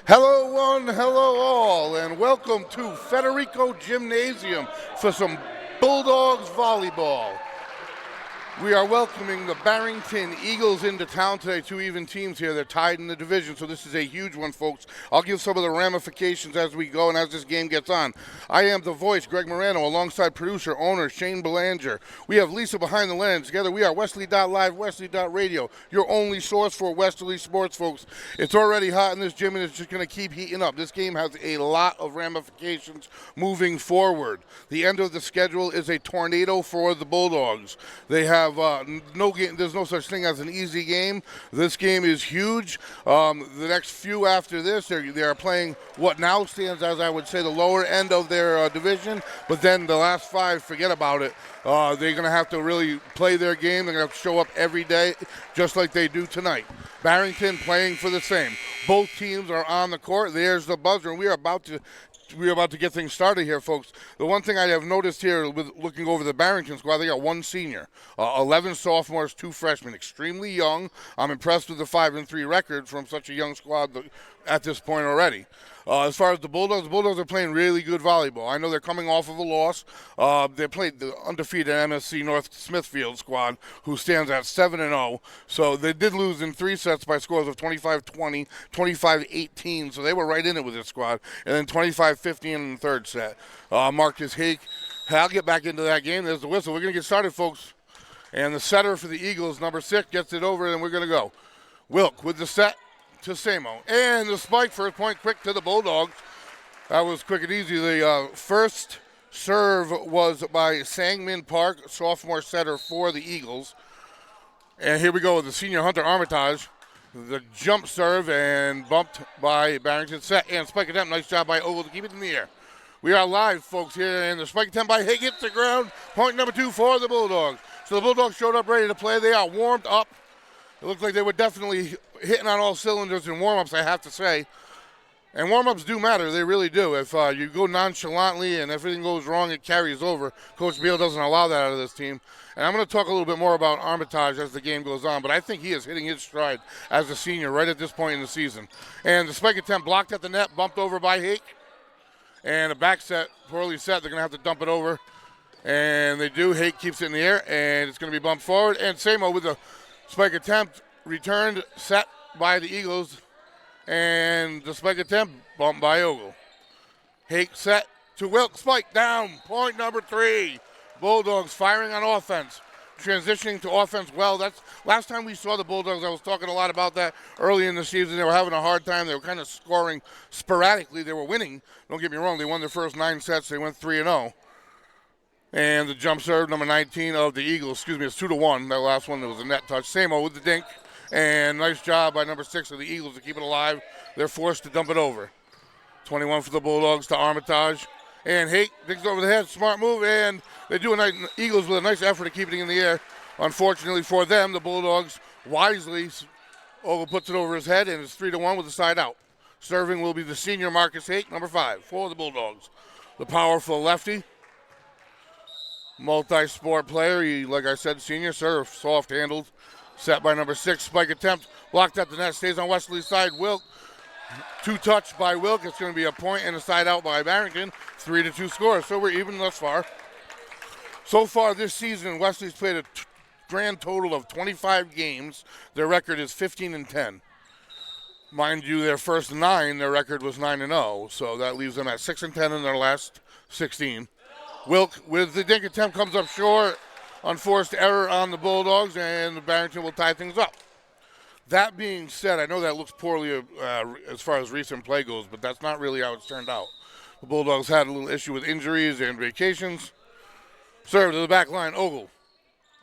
Hello one, hello all, and welcome to Federico Gymnasium for some Bulldogs volleyball. We are welcoming the Barrington Eagles into town today. Two even teams here. They're tied in the division, so this is a huge one, folks. I'll give some of the ramifications as we go and as this game gets on. I am the voice, Greg Morano, alongside producer, owner, Shane Belanger. We have Lisa behind the lens. Together we are Westerly.live, Westerly.radio, your only source for Westerly sports, folks. It's already hot in this gym, and it's just going to keep heating up. This game has a lot of ramifications moving forward. The end of the schedule is a tornado for the Bulldogs. They have no game. There's no such thing as an easy game. This game is huge. The next few after this, they are playing what now stands as, I would say, the lower end of their division. But then the last five, forget about it. They're going to have to really play their game. They're going to have to show up every day, just like they do tonight. Barrington playing for the same. Both teams are on the court. There's the buzzer, and we are about to get things started here, folks. The one thing I have noticed here with looking over the Barrington squad, they got one senior, 11 sophomores, 2 freshmen, extremely young. I'm impressed with the 5-3 record from such a young squad at this point already. As far as the Bulldogs are playing really good volleyball. I know they're coming off of a loss. They played the undefeated MSC North Smithfield squad, who stands at 7-0. So they did lose in 3 sets by scores of 25-20, 25-18. So they were right in it with this squad. And then 25-15 in the third set. Marcus Hake. I'll get back into that game. There's the whistle. We're going to get started, folks. And the setter for the Eagles, number 6, gets it over, and we're going to go. Wilk with the set to Samo. And the spike, first point quick to the Bulldogs. That was quick and easy. The first serve was by Sangmin Park, sophomore setter for the Eagles. And here we go with the senior Hunter Armitage. The jump serve and bumped by Barrington. Set and spike attempt. Nice job by Ogle to keep it in the air. We are live, folks, here, and the spike attempt by Hake hits the ground. Point number 2 for the Bulldogs. So the Bulldogs showed up ready to play. They are warmed up. It looked like they were definitely hitting on all cylinders in warm-ups, I have to say. And warm-ups do matter. They really do. If you go nonchalantly and everything goes wrong, it carries over. Coach Beal doesn't allow that out of this team. And I'm going to talk a little bit more about Armitage as the game goes on, but I think he is hitting his stride as a senior right at this point in the season. And the spike attempt blocked at the net, bumped over by Hake. And a back set, poorly set. They're going to have to dump it over. And they do. Hake keeps it in the air, and it's going to be bumped forward. And Samo with the spike attempt returned, set by the Eagles, and the spike attempt bumped by Ogle. Hake set to Wilk, spike down, point number 3. Bulldogs firing on offense, transitioning to offense well. That's last time we saw the Bulldogs. I was talking a lot about that early in the season. They were having a hard time. They were kind of scoring sporadically. They were winning. Don't get me wrong. They won their first 9 sets. They went 3-0. And the jump serve, number 19 of the Eagles, it's 2-1. That last one, there was a net touch. Samo with the dink. And nice job by number 6 of the Eagles to keep it alive. They're forced to dump it over. 21 for the Bulldogs to Armitage. And Hake digs over the head. Smart move. And they do Eagles with a nice effort to keep it in the air. Unfortunately for them, the Bulldogs wisely, Ogle puts it over his head, and it's 3-1 with the side out. Serving will be the senior Marcus Hake, number 5 for the Bulldogs. The powerful lefty. Multi-sport player. He, like I said, senior serve, soft-handled. Set by number 6. Spike attempt. Blocked at the net. Stays on Westerly's side. Wilk. 2-touch by Wilk. It's going to be a point and a side out by Barrington. 3-2 score. So we're even thus far. So far this season, Westerly's played a grand total of 25 games. Their record is 15-10. Mind you, their first 9, their record was 9-0. So that leaves them at 6-10 in their last 16. Wilk with the dink attempt comes up short. Unforced error on the Bulldogs, and the Barrington will tie things up. That being said, I know that looks poorly as far as recent play goes, but that's not really how it's turned out. The Bulldogs had a little issue with injuries and vacations. Serve to the back line, Ogle.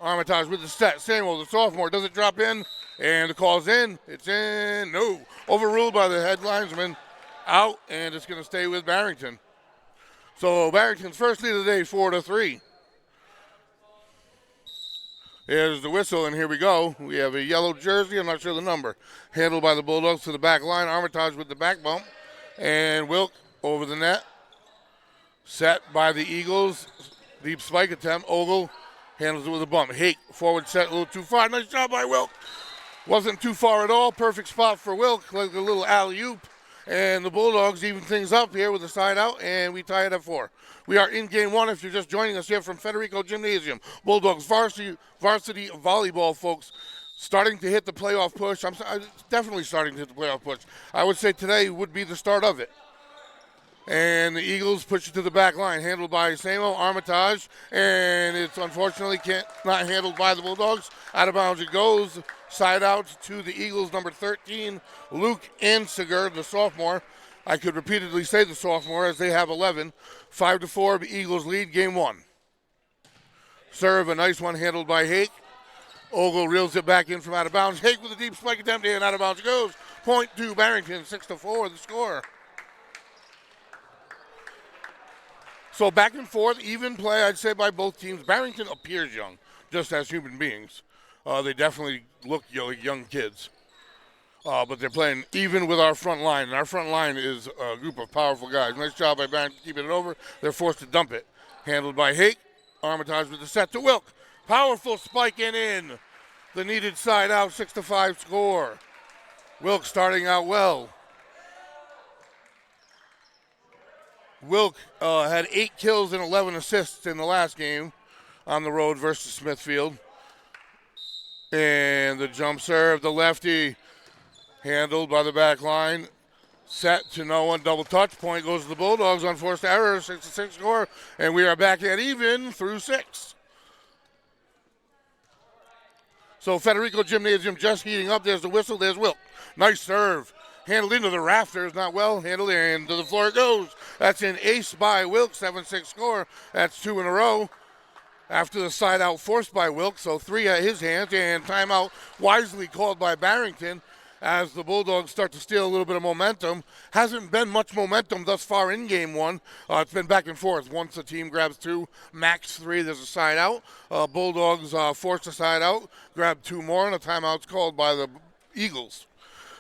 Armitage with the set. Samuel, the sophomore, does it drop in? And the call's in. It's in. No. Overruled by the head linesman. Out, and it's going to stay with Barrington. So Barrington's first lead of the day, 4-3. There's the whistle, and here we go. We have a yellow jersey. I'm not sure the number. Handled by the Bulldogs to the back line. Armitage with the back bump. And Wilk over the net. Set by the Eagles. Deep spike attempt. Ogle handles it with a bump. Hake, forward set a little too far. Nice job by Wilk. Wasn't too far at all. Perfect spot for Wilk, like a little alley-oop. And the Bulldogs even things up here with a side out, and we tie it at 4. We are in game 1 if you're just joining us here from Federico Gymnasium. Bulldogs varsity volleyball, folks, starting to hit the playoff push. I'm definitely starting to hit the playoff push. I would say today would be the start of it. And the Eagles push it to the back line, handled by Samo Armitage, and it's unfortunately not handled by the Bulldogs. Out of bounds it goes. Side out to the Eagles, number 13, Luke Ansiger, the sophomore. I could repeatedly say the sophomore as they have 11. 5-4, the Eagles lead game 1. Serve, a nice one handled by Hake. Ogle reels it back in from out of bounds. Hake with a deep spike attempt and out of bounds it goes. Point to Barrington, 6-4, the score. So back and forth, even play, I'd say, by both teams. Barrington appears young, just as human beings. They definitely look like young kids. But they're playing even with our front line. And our front line is a group of powerful guys. Nice job by Barrington keeping it over. They're forced to dump it. Handled by Hake. Armitage with the set to Wilk. Powerful spike and in. The needed side out, 6-5 score. Wilk starting out well. Wilk had 8 kills and 11 assists in the last game on the road versus Smithfield. And the jump serve, the lefty, handled by the back line. Set to no one, double touch. Point goes to the Bulldogs on forced error, 6-6 score. And we are back at even through 6. So Federico Gymnasium just heating up. There's the whistle, there's Wilk. Nice serve. Handled into the rafters, not well handled, and to the floor it goes. That's an ace by Wilk, 7-6 score. That's 2 in a row. After the side out forced by Wilk, so 3 at his hands, and timeout wisely called by Barrington as the Bulldogs start to steal a little bit of momentum. Hasn't been much momentum thus far in game 1. It's been back and forth. Once a team grabs 2, max 3, there's a side out. Bulldogs force a side out, grab 2 more, and a timeout's called by the Eagles.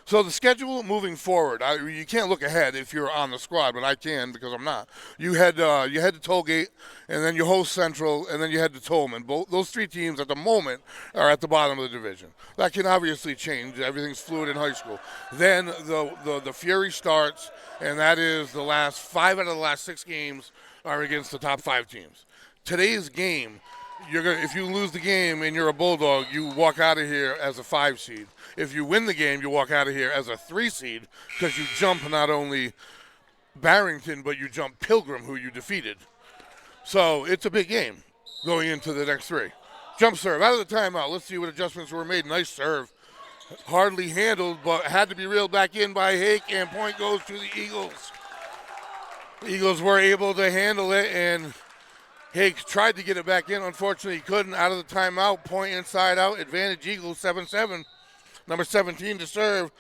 So the schedule moving forward, you can't look ahead if you're on the squad, but I can because I'm not. You head to Tollgate, and then you host Central, and then you head to Tolman. Those 3 teams at the moment are at the bottom of the division. That can obviously change. Everything's fluid in high school. Then the Fury starts, and that is the last 5 out of the last 6 games are against the top 5 teams. Today's game, if you lose the game and you're a Bulldog, you walk out of here as a 5 seed. If you win the game, you walk out of here as a 3 seed because you jump not only Barrington, but you jump Pilgrim, who you defeated. So it's a big game going into the next 3. Jump serve out of the timeout. Let's see what adjustments were made. Nice serve. Hardly handled, but had to be reeled back in by Hake, and point goes to the Eagles. The Eagles were able to handle it, and Hake tried to get it back in. Unfortunately, he couldn't. Out of the timeout, point inside out. Advantage Eagles, 7-7. Number 17 to serve,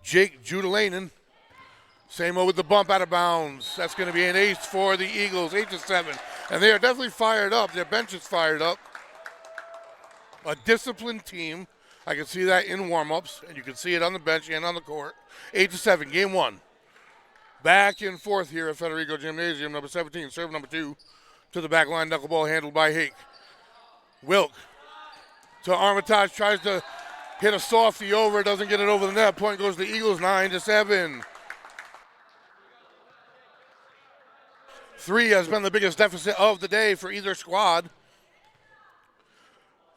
Jake Judalainen. Samo with the bump out of bounds. That's going to be an ace for the Eagles, 8-7. And they are definitely fired up. Their bench is fired up. A disciplined team. I can see that in warm-ups, and you can see it on the bench and on the court. 8-7, game 1. Back and forth here at Federico Gymnasium. Number 17, serve number 2 to the back line. Knuckleball handled by Hake. Wilk to Armitage, tries to hit a softie over, doesn't get it over the net. Point goes to the Eagles, 9-7. 3 has been the biggest deficit of the day for either squad.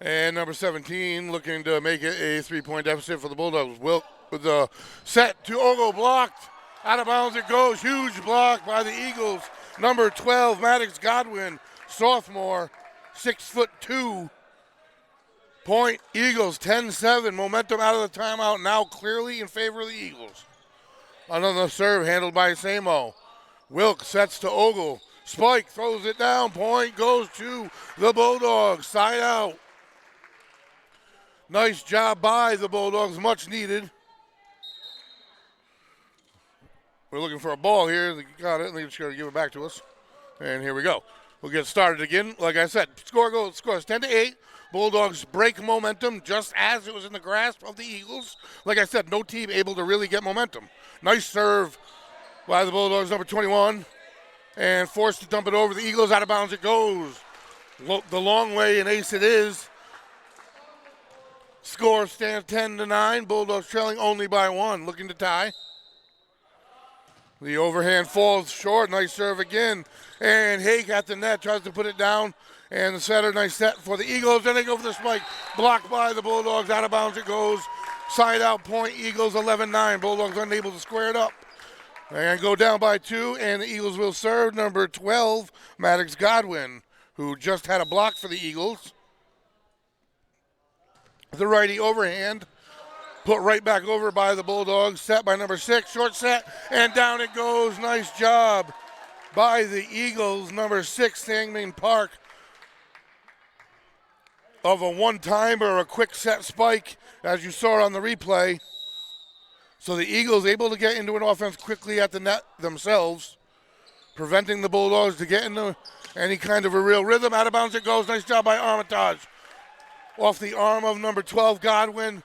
And number 17 looking to make it a 3-point deficit for the Bulldogs. Wilk with the set to Ogo, blocked. Out of bounds it goes. Huge block by the Eagles. Number 12, Maddox Godwin, sophomore, 6'2". Point Eagles, 10-7. Momentum out of the timeout now clearly in favor of the Eagles. Another serve handled by Samo. Wilk sets to Ogle. Spike throws it down. Point goes to the Bulldogs. Side out. Nice job by the Bulldogs. Much needed. We're looking for a ball here. They got it. They're just going to give it back to us. And here we go. We'll get started again. Like I said, scores 10-8. Bulldogs break momentum just as it was in the grasp of the Eagles. Like I said, no team able to really get momentum. Nice serve by the Bulldogs, number 21. And forced to dump it over the Eagles. Out of bounds it goes. The long way, an ace it is. Score stands 10-9. Bulldogs trailing only by 1. Looking to tie. The overhand falls short. Nice serve again. And Hake at the net tries to put it down. And the setter, nice set for the Eagles. Then they go for the spike. Blocked by the Bulldogs. Out of bounds it goes. Side out point. Eagles 11-9. Bulldogs unable to square it up. And go down by 2. And the Eagles will serve number 12, Maddox Godwin, who just had a block for the Eagles. The righty overhand. Put right back over by the Bulldogs. Set by number 6. Short set. And down it goes. Nice job by the Eagles. Number 6, Sangmin Park. Of a one-timer, a quick set spike, as you saw on the replay. So the Eagles able to get into an offense quickly at the net themselves, preventing the Bulldogs to get into any kind of a real rhythm. Out of bounds it goes. Nice job by Armitage. Off the arm of number 12, Godwin.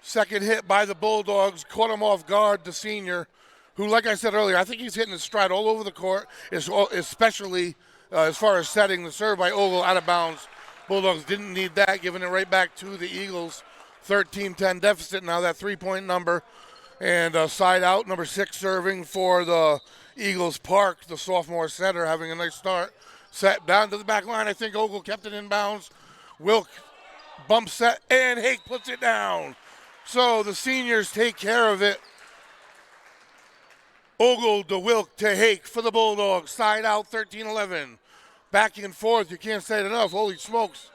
Second hit by the Bulldogs. Caught him off guard, the senior, who, like I said earlier, I think he's hitting his stride all over the court, especially as far as setting. The serve by Ogle out of bounds. Bulldogs didn't need that, giving it right back to the Eagles. 13-10 deficit now, that 3-point number. And side out, number 6 serving for the Eagles, Park, the sophomore setter, having a nice start. Set down to the back line. I think Ogle kept it in bounds. Wilk bump set, and Hake puts it down. So the seniors take care of it. Ogle to Wilk to Hake for the Bulldogs. Side out, 13-11. Back and forth, you can't say it enough. Holy smokes.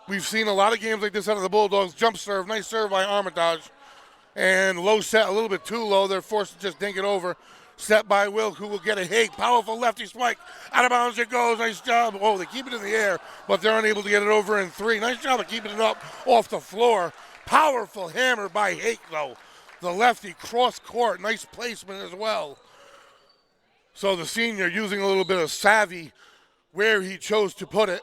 We've seen a lot of games like this out of the Bulldogs. Jump serve, nice serve by Armitage. And low set, a little bit too low. They're forced to just dink it over. Set by Wilk, who will get a Hake. Powerful lefty spike. Out of bounds it goes. Nice job. Oh, they keep it in the air, but they're unable to get it over in 3. Nice job of keeping it up off the floor. Powerful hammer by Hake, though. The lefty cross court. Nice placement as well. So the senior using a little bit of savvy where he chose to put it.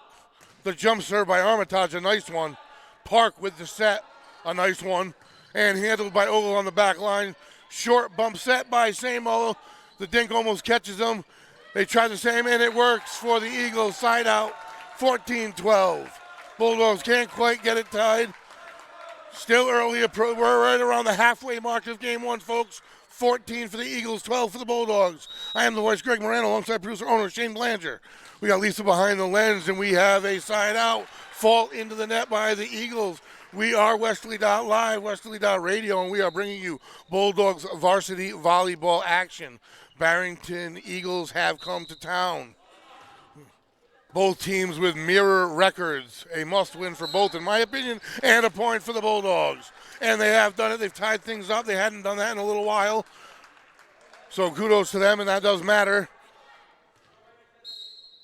The jump serve by Armitage, a nice one. Park with the set, a nice one. And handled by Ogle on the back line. Short bump set by Samo. The dink almost catches him. They try the same, and it works for the Eagles. Side out, 14-12. Bulldogs can't quite get it tied. Still early, we're right around the halfway mark of game 1, folks. 14 for the Eagles, 12 for the Bulldogs. I am the voice, Greg Morano, alongside producer owner Shane Blanger. We got Lisa behind the lens, and we have a side out. Fall into the net by the Eagles. We are Westerly.live, Westerly.radio, and we are bringing you Bulldogs Varsity Volleyball action. Barrington Eagles have come to town. Both teams with mirror records. A must-win for both, in my opinion, and a point for the Bulldogs. And they have done it. They've tied things up. They hadn't done that in a little while. So kudos to them, and that does matter.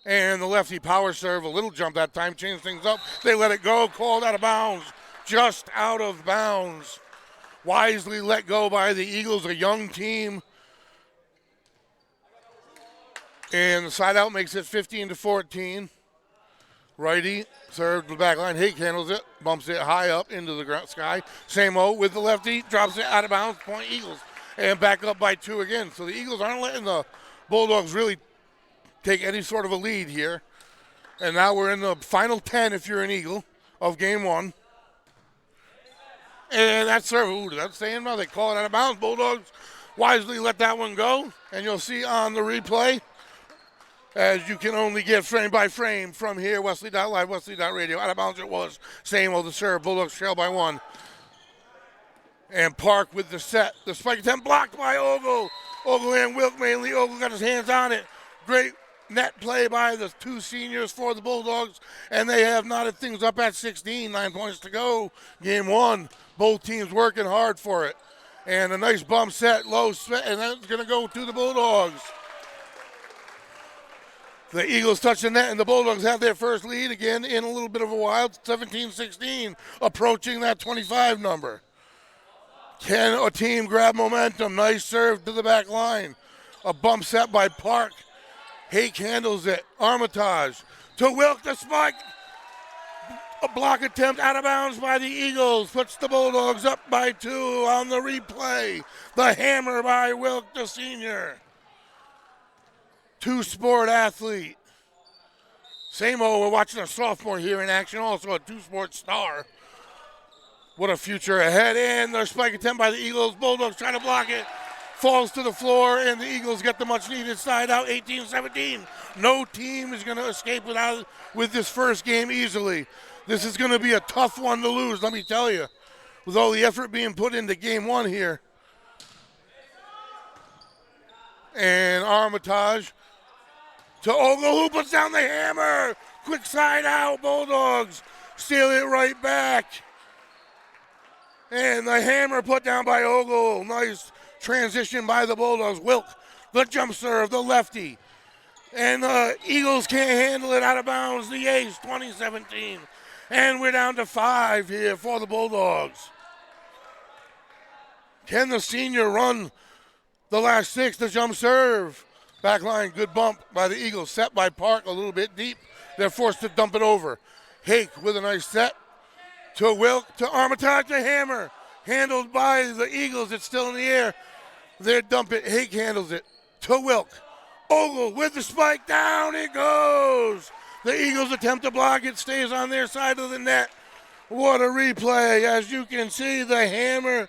And the lefty power serve, a little jump that time, changed things up. They let it go, called out of bounds. Just out of bounds. Wisely let go by the Eagles, a young team. And the side out makes it 15-14. Righty served the back line. Hake handles it, bumps it high up into the sky. Samo with the lefty, drops it out of bounds, point Eagles. And back up by 2 again. So the Eagles aren't letting the Bulldogs really take any sort of a lead here. And now we're in the final 10, if you're an Eagle, of game 1. And that serve, ooh, that's saying no. They call it out of bounds. Bulldogs wisely let that one go. And you'll see on the replay, as you can only get frame by frame from here, Westerly.live, Westerly.radio. Out of bounds it was. Same with the serve. Bulldogs trail by 1. And Park with the set. The spike attempt blocked by Ogle. Ogle and Wilk mainly. Ogle got his hands on it. Great net play by the 2 seniors for the Bulldogs. And they have knotted things up at 16. 9 points to go. Game 1. Both teams working hard for it. And a nice bump set, low set, and that's going to go to the Bulldogs. The Eagles touch the net, and the Bulldogs have their first lead again in a little bit of a while. 17-16, approaching that 25 number. Can a team grab momentum? Nice serve to the back line. A bump set by Park. Hake handles it. Armitage to Wilk, the spike. A block attempt out of bounds by the Eagles. Puts the Bulldogs up by 2 on the replay. The hammer by Wilk, the senior. 2-sport athlete. Samo, we're watching a sophomore here in action, also a 2-sport star. What a future ahead. And the spike attempt by the Eagles. Bulldogs trying to block it. Falls to the floor, and the Eagles get the much-needed side out, 18-17. No team is going to escape with this first game easily. This is going to be a tough one to lose, let me tell you, with all the effort being put into game one here. And Armitage to Ogle, who puts down the hammer. Quick side out, Bulldogs steal it right back. And the hammer put down by Ogle. Nice transition by the Bulldogs. Wilk, the jump serve, the lefty. And the Eagles can't handle it, out of bounds. The ace, 20-17. And we're down to 5 here for the Bulldogs. Can the senior run the last 6? The jump serve. Back line, good bump by the Eagles. Set by Park a little bit deep. They're forced to dump it over. Hake with a nice set. To Wilk, to Armitage, the hammer. Handled by the Eagles. It's still in the air. They dump it. Hake handles it. To Wilk. Ogle with the spike. Down it goes. The Eagles attempt to block it. Stays on their side of the net. What a replay. As you can see, the hammer.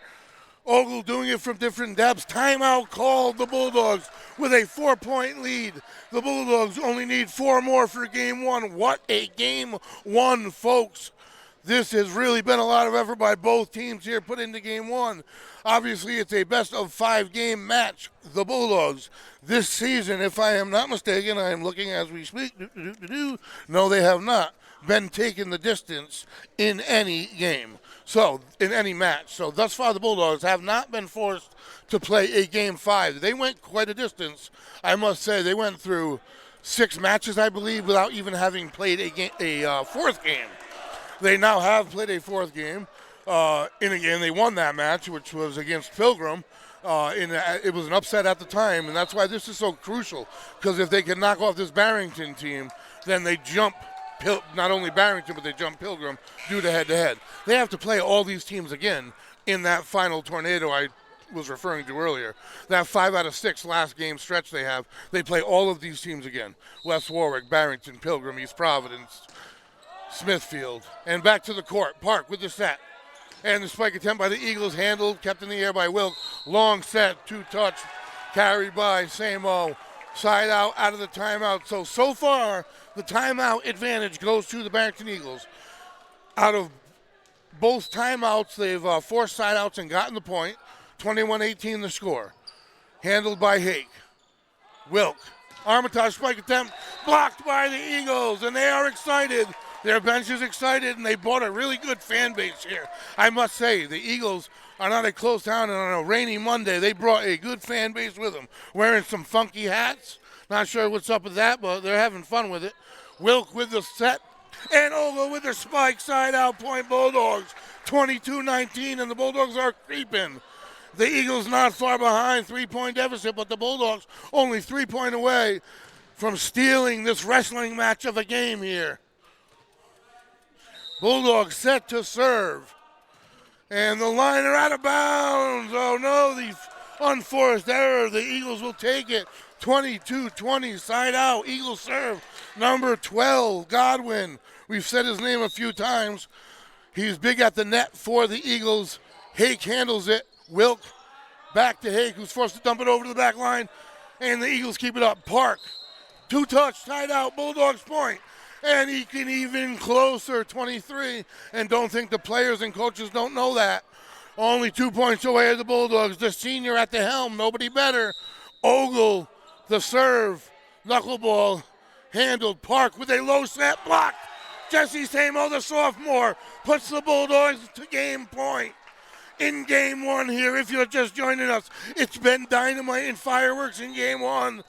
Ogle doing it from different depths. Timeout called. The Bulldogs with a 4-point lead. The Bulldogs only need 4 more for game one. What a game one, folks. This has really been a lot of effort by both teams here put into game one. Obviously, it's a best-of-5 game match. The Bulldogs this season, if I am not mistaken, I am looking as we speak. No, they have not been taking the distance in any game. So, in any match. So, thus far, the Bulldogs have not been forced to play a game 5. They went quite a distance. I must say, they went through 6 matches, I believe, without even having played a fourth game. They now have played a 4th game. And they won that match, which was against Pilgrim. It was an upset at the time, and that's why this is so crucial. Because if they can knock off this Barrington team, then they jump not only Barrington, but they jump Pilgrim due to head-to-head. They have to play all these teams again in that final tornado I was referring to earlier. That 5 out of 6 last game stretch they have, they play all of these teams again. West Warwick, Barrington, Pilgrim, East Providence, Smithfield. And back to the court. Park with the set. And the spike attempt by the Eagles handled, kept in the air by Wilk. Long set, 2-touch, carried by Samo. Side out of the timeout. So far, the timeout advantage goes to the Barrington Eagles. Out of both timeouts, they've forced side outs and gotten the point. 21-18 the score. Handled by Hake. Wilk. Armitage spike attempt blocked by the Eagles, and they are excited. Their bench is excited, and they brought a really good fan base here. I must say, the Eagles are not a close town, and on a rainy Monday, they brought a good fan base with them, wearing some funky hats. Not sure what's up with that, but they're having fun with it. Wilk with the set, and Ogle with the spike, side out point, Bulldogs. 22-19, and the Bulldogs are creeping. The Eagles not far behind, 3-point deficit, but the Bulldogs only 3-point away from stealing this wrestling match of a game here. Bulldogs set to serve. And the line are out of bounds. Oh no, the unforced error. The Eagles will take it. 22-20, side out. Eagles serve. Number 12, Godwin. We've said his name a few times. He's big at the net for the Eagles. Hake handles it. Wilk back to Hake, who's forced to dump it over to the back line. And the Eagles keep it up. Park, 2-touch, tied out. Bulldogs point. And he can even closer, 23. And don't think the players and coaches don't know that. Only 2 points away are the Bulldogs. The senior at the helm, nobody better. Ogle, the serve, knuckleball, handled. Park with a low set, blocked. Jesse Samo, the sophomore, puts the Bulldogs to game point. In game one here, if you're just joining us, it's been dynamite and fireworks in game one.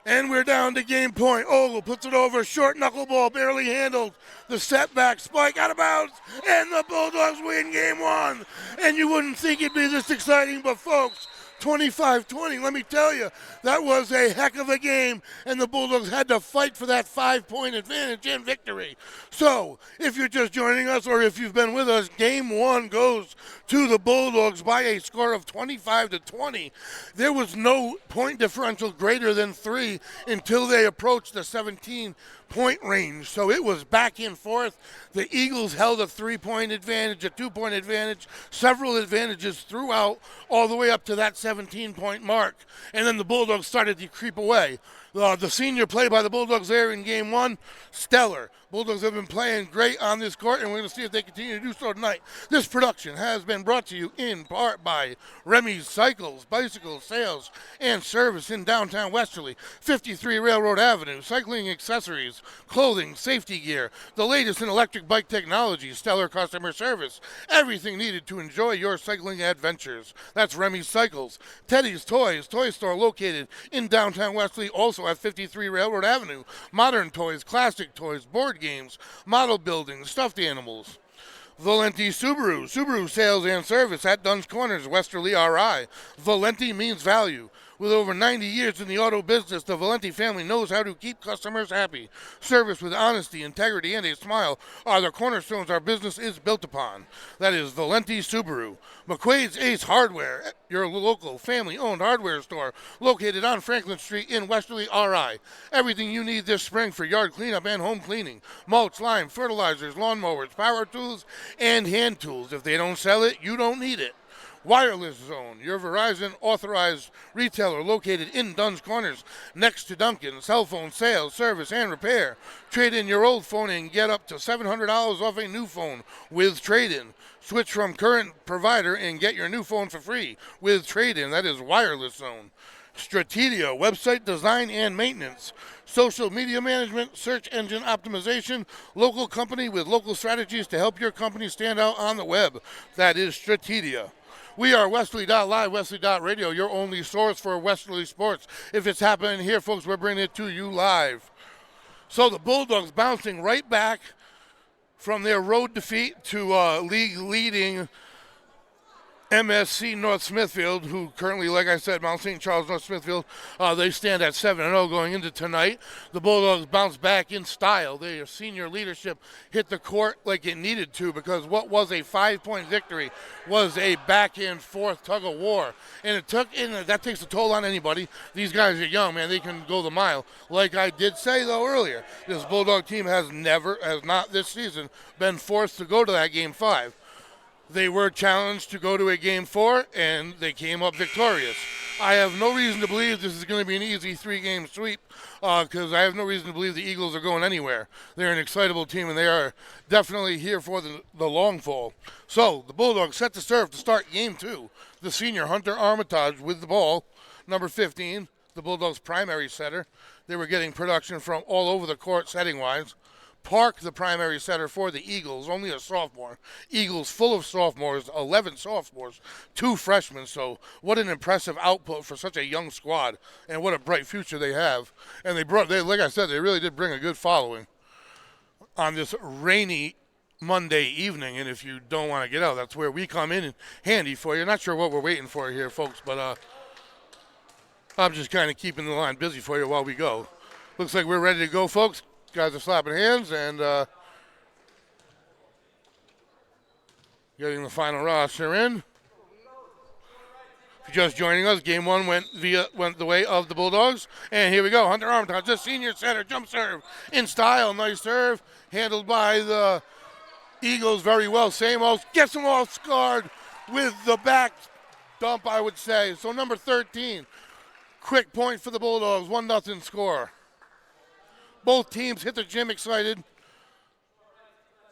And we're down to game point. Ogle puts it over. Short knuckleball, barely handled. The setback, spike out of bounds. And the Bulldogs win game one. And you wouldn't think it'd be this exciting, but folks, 25-20, let me tell you, that was a heck of a game, and the Bulldogs had to fight for that 5-point advantage and victory. So, if you're just joining us or if you've been with us, game one goes to the Bulldogs by a score of 25-20. There was no point differential greater than 3 until they approached the 17 point range. So it was back and forth. The Eagles held a 3-point advantage, a 2-point advantage, several advantages throughout, all the way up to that 17-point mark. And then the Bulldogs started to creep away. The senior play by the Bulldogs there in game one, stellar. Bulldogs have been playing great on this court, and we're going to see if they continue to do so tonight. This production has been brought to you in part by Remy's Cycles, Bicycle Sales, and Service in downtown Westerly, 53 Railroad Avenue, cycling accessories, clothing, safety gear, the latest in electric bike technology, stellar customer service, everything needed to enjoy your cycling adventures. That's Remy's Cycles. Teddy's Toys, toy store located in downtown Westerly, also at 53 Railroad Avenue. Modern toys, classic toys, board games, model buildings, stuffed animals. Valenti Subaru, Subaru sales and service at Dunn's Corners, Westerly RI. Valenti means value. With over 90 years in the auto business, the Valenti family knows how to keep customers happy. Service with honesty, integrity, and a smile are the cornerstones our business is built upon. That is Valenti Subaru. McQuaid's Ace Hardware, your local family-owned hardware store located on Franklin Street in Westerly RI. Everything you need this spring for yard cleanup and home cleaning. Mulch, lime, fertilizers, lawnmowers, power tools, and hand tools. If they don't sell it, you don't need it. Wireless Zone, your Verizon authorized retailer located in Dunn's Corners next to Dunkin'. Cell phone sales, service, and repair. Trade in your old phone and get up to $700 off a new phone with trade-in. Switch from current provider and get your new phone for free with trade-in. That is Wireless Zone. Strategia, website design and maintenance. Social media management, search engine optimization, local company with local strategies to help your company stand out on the web. That is Strategia. We are Westerly.live, Westerly.radio, your only source for Westerly sports. If it's happening here, folks, we're bringing it to you live. So the Bulldogs bouncing right back from their road defeat to league-leading MSC North Smithfield, who currently, like I said, Mount St. Charles, North Smithfield, they stand at 7-0 going into tonight. The Bulldogs bounce back in style. Their senior leadership hit the court like it needed to, because what was a 5-point victory was a back-and-forth tug-of-war. And that takes a toll on anybody. These guys are young, man. They can go the mile. Like I did say, though, earlier, this Bulldog team has not this season, been forced to go to that Game 5. They were challenged to go to a Game 4, and they came up victorious. I have no reason to believe this is going to be an easy 3-game sweep, because I have no reason to believe the Eagles are going anywhere. They're an excitable team, and they are definitely here for the long fall. So the Bulldogs set to serve to start Game 2. The senior Hunter Armitage with the ball, number 15, the Bulldogs' primary setter. They were getting production from all over the court setting-wise. Park, the primary setter for the Eagles, only a sophomore. Eagles full of sophomores, 11 sophomores, 2 freshmen. So what an impressive output for such a young squad, and what a bright future they have. And like I said, they really did bring a good following on this rainy Monday evening. And if you don't want to get out, that's where we come in handy for you. Not sure what we're waiting for here, folks, but I'm just kind of keeping the line busy for you while we go. Looks like we're ready to go, folks. Guys are slapping hands and getting the final roster in. If you're just joining us, Game 1 went the way of the Bulldogs. And here we go. Hunter Armitage, the senior setter, jump serve in style. Nice serve. Handled by the Eagles very well. Samos gets them off guard with the back dump, I would say. So number 13, quick point for the Bulldogs, 1-0 score. Both teams hit the gym excited.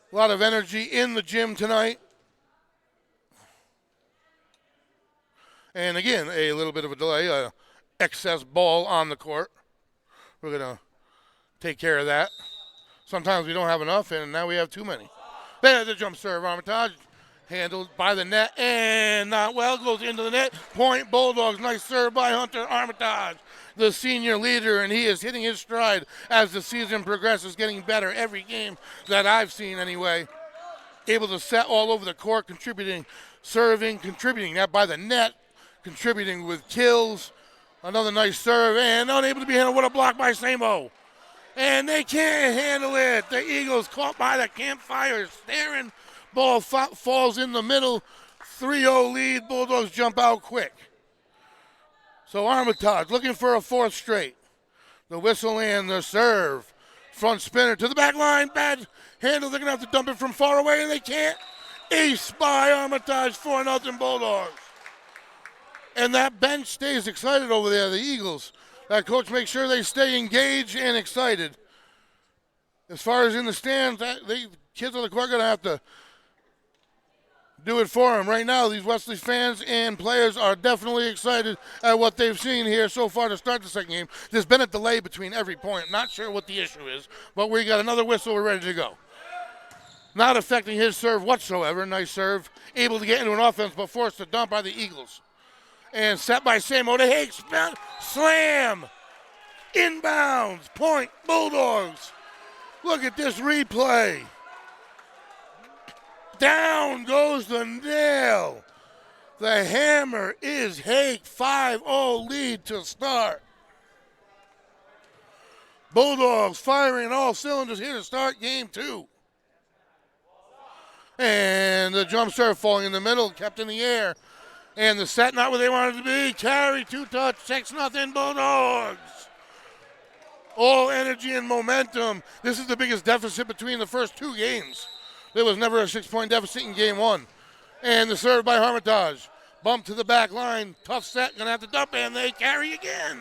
A lot of energy in the gym tonight. And again, a little bit of a delay, excess ball on the court. We're going to take care of that. Sometimes we don't have enough, and now we have too many. There's a jump serve, Armitage. Handled by the net, and not well, goes into the net. Point Bulldogs, nice serve by Hunter Armitage, the senior leader, and he is hitting his stride as the season progresses, getting better every game that I've seen anyway. Able to set all over the court, contributing, serving, contributing that by the net, contributing with kills. Another nice serve, and unable to be handled. What a block by Samo. And they can't handle it. The Eagles caught by the campfire, staring. Ball falls in the middle. 3-0 lead. Bulldogs jump out quick. So Armitage looking for a 4th straight. The whistle and the serve. Front spinner to the back line. Bad handle. They're going to have to dump it from far away, and they can't. Ace by Armitage, 4-0 Bulldogs. And that bench stays excited over there, the Eagles. That coach makes sure they stay engaged and excited. As far as in the stands, the kids on the court are going to have to do it for them. Right now, these Westerly fans and players are definitely excited at what they've seen here so far to start the second game. There's been a delay between every point. Not sure what the issue is, but we got another whistle. We're ready to go. Not affecting his serve whatsoever. Nice serve. Able to get into an offense, but forced to dump by the Eagles. And set by Samo to Hakes. Slam. Inbounds. Point. Bulldogs. Look at this replay. Down goes the nail. The hammer is Hake. 5-0 lead to start. Bulldogs firing all cylinders here to start game 2. And the jump serve falling in the middle, kept in the air. And the set not where they wanted to be. Carry, 2-touch, 6-0 Bulldogs. All energy and momentum. This is the biggest deficit between the first 2 games. There was never a 6-point deficit in game 1. And the serve by Armitage. Bump to the back line. Tough set. Going to have to dump, and they carry again.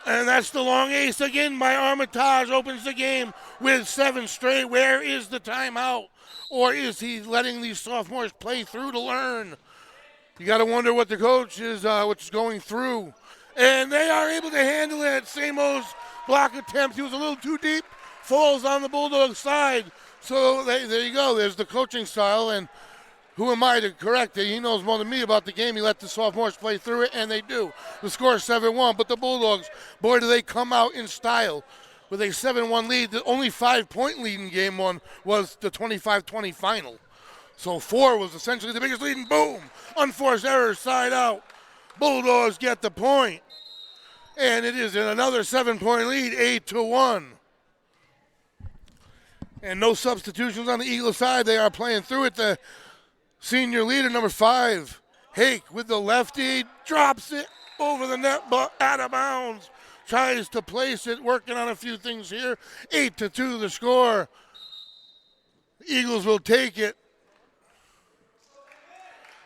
And that's the long ace again by Armitage. Opens the game with 7 straight. Where is the timeout? Or is he letting these sophomores play through to learn? You got to wonder what the coach is what's going through. And they are able to handle it. Samo's block attempt. He was a little too deep. Falls on the Bulldog side. So there you go. There's the coaching style, and who am I to correct it? He knows more than me about the game. He let the sophomores play through it, and they do. The score is 7-1, but the Bulldogs, boy, do they come out in style with a 7-1 lead. The only 5-point lead in game 1 was the 25-20 final. So 4 was essentially the biggest lead, and boom, unforced error, side out. Bulldogs get the point, and it is another 7-point lead, 8-1. And no substitutions on the Eagle side. They are playing through it. The senior leader, number 5, Hake with the lefty, drops it over the net, but out of bounds. Tries to place it, working on a few things here. 8-2 the score. Eagles will take it.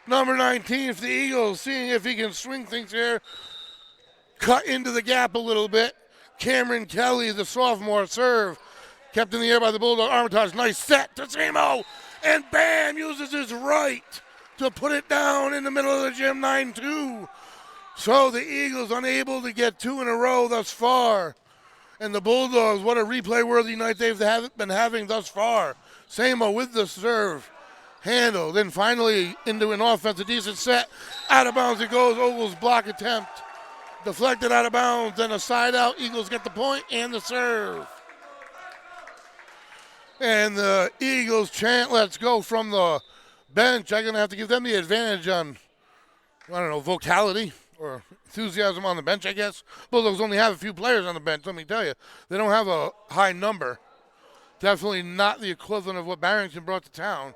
Number 19 for the Eagles, seeing if he can swing things here. Cut into the gap a little bit. Cameron Kelly, the sophomore, serve. Kept in the air by the Bulldog. Armitage, nice set to Samo. And bam, uses his right to put it down in the middle of the gym, 9-2. So the Eagles unable to get 2 in a row thus far. And the Bulldogs, what a replay-worthy night they've been having thus far. Samo with the serve. Handle. Then finally into an offense, a decent set. Out of bounds it goes. Ogle's block attempt. Deflected out of bounds. Then a side out. Eagles get the point and the serve. And the Eagles chant, let's go, from the bench. I'm going to have to give them the advantage on, I don't know, vocality or enthusiasm on the bench, I guess. Bulldogs only have a few players on the bench, let me tell you. They don't have a high number. Definitely not the equivalent of what Barrington brought to town.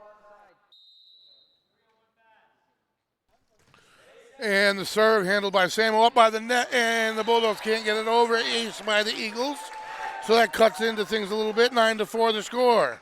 And the serve handled by Samo up by the net, and the Bulldogs can't get it over. Ace by the Eagles. So that cuts into things a little bit. 9-4 the score.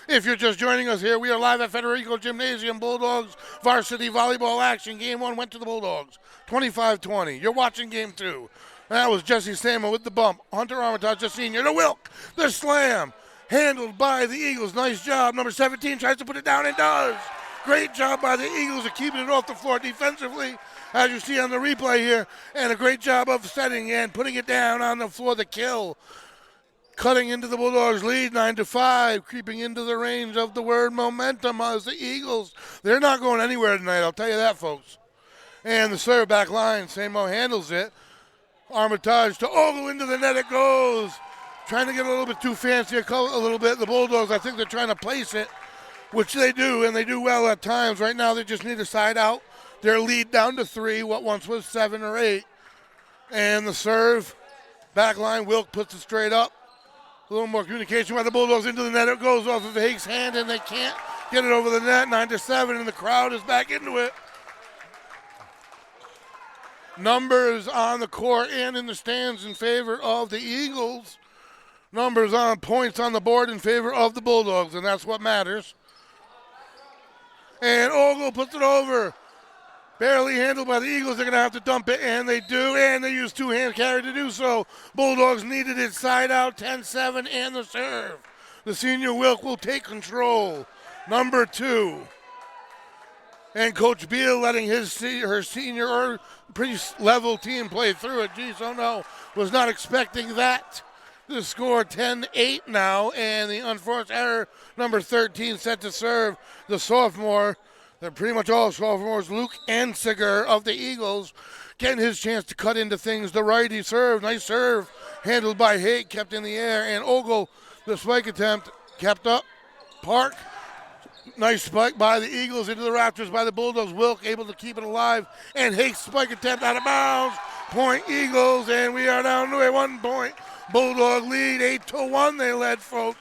If you're just joining us here, we are live at Federico Gymnasium. Bulldogs Varsity Volleyball action. Game 1 went to the Bulldogs, 25-20. You're watching Game 2. That was Jesse Samo with the bump. Hunter Armitage, the senior, to Wilk. The slam handled by the Eagles. Nice job. Number 17 tries to put it down and does. Great job by the Eagles of keeping it off the floor defensively, as you see on the replay here. And a great job of setting and putting it down on the floor, the kill. Cutting into the Bulldogs' lead, 9-5, creeping into the range of the word momentum as the Eagles. They're not going anywhere tonight, I'll tell you that, folks. And the serve back line, Samo handles it. Armitage to Ogle, into the net it goes. Trying to get a little bit too fancy, a little bit. The Bulldogs, I think they're trying to place it, which they do, and they do well at times. Right now, they just need a side out. Their lead down to 3, what once was 7 or 8. And the serve, back line, Wilk puts it straight up. A little more communication by the Bulldogs into the net. It goes off of Hake's hand, and they can't get it over the net. 9-7, and the crowd is back into it. Numbers on the court and in the stands in favor of the Eagles. numbers on points on the board in favor of the Bulldogs, and that's what matters. And Ogle puts it over. Barely handled by the Eagles. They're going to have to dump it, and they do, and they use two-hand carry to do so. Bulldogs needed it side out, 10-7, and the serve. The senior Wilk will take control. Number 2. And Coach Beal letting her senior or pretty level team play through it. Geez, oh no, was not expecting that. The score 10-8 now, and the unforced error, number 13, set to serve the sophomore. They're pretty much all sophomores. Luke Ansiger of the Eagles getting his chance to cut into things. The righty serve, nice serve, handled by Hake, kept in the air, and Ogle, the spike attempt, kept up. Park, nice spike by the Eagles into the rafters by the Bulldogs. Wilk able to keep it alive, and Hake's spike attempt out of bounds. Point Eagles, and we are down to a 1 point Bulldog lead, 8-1 they led, folks.